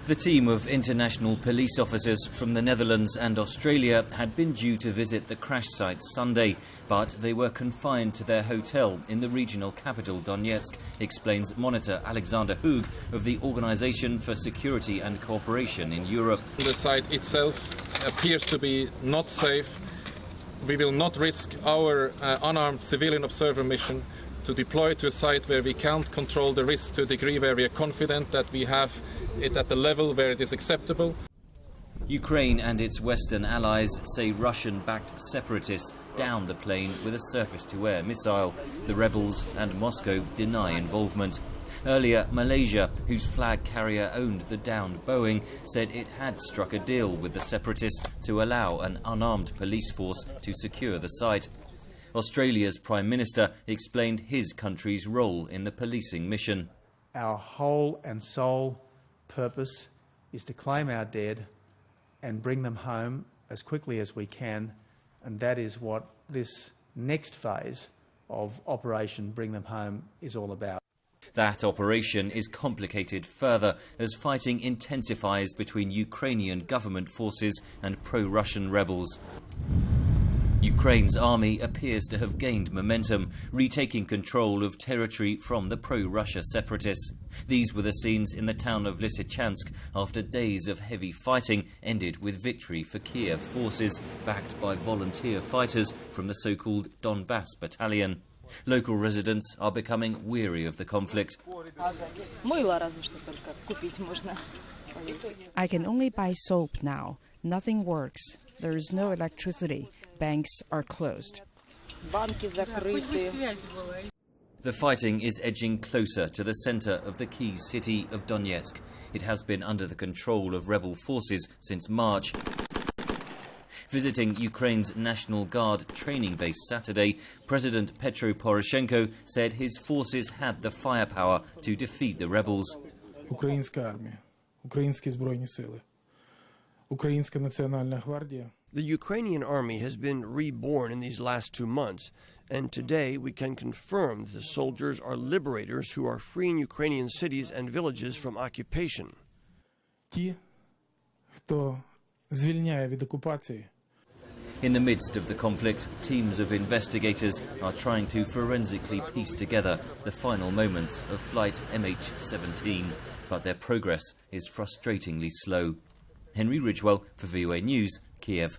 The team of international police officers from the Netherlands and Australia had been due to visit the crash site Sunday, but they were confined to their hotel in the regional capital Donetsk, explains Monitor Alexander Hoog of the Organisation for Security and Cooperation in Europe. The site itself appears to be not safe. We will not risk our unarmed civilian observer mission to deploy to a site where we can't control the risk to a degree where we are confident that we have it at the level where it is acceptable. Ukraine and its Western allies say Russian-backed separatists downed the plane with a surface-to-air missile. The rebels and Moscow deny involvement. Earlier, Malaysia, whose flag carrier owned the downed Boeing, said it had struck a deal with the separatists to allow an unarmed police force to secure the site. Australia's Prime Minister explained his country's role in the policing mission. Our whole and sole purpose is to claim our dead and bring them home as quickly as we can, and that is what this next phase of Operation Bring Them Home is all about. That operation is complicated further as fighting intensifies between Ukrainian government forces and pro-Russian rebels. Ukraine's army appears to have gained momentum, retaking control of territory from the pro-Russia separatists. These were the scenes in the town of Lysychansk after days of heavy fighting ended with victory for Kyiv forces, backed by volunteer fighters from the so-called Donbass Battalion. Local residents are becoming weary of the conflict. I can only buy soap now. Nothing works. There is no electricity. Banks are closed. The fighting is edging closer to the centre of the key city of Donetsk. It has been under the control of rebel forces since March. Visiting Ukraine's National Guard training base Saturday, President Petro Poroshenko said his forces had the firepower to defeat the rebels. Українська армія, українські збройні сили, Українська національна гвардія. The Ukrainian army has been reborn in these last 2 months, and today we can confirm that the soldiers are liberators who are freeing Ukrainian cities and villages from occupation. Ті, хто звільняє від окупації. In the midst of the conflict, teams of investigators are trying to forensically piece together the final moments of Flight MH17, but their progress is frustratingly slow. Henry Ridgwell for VOA News, Kyiv.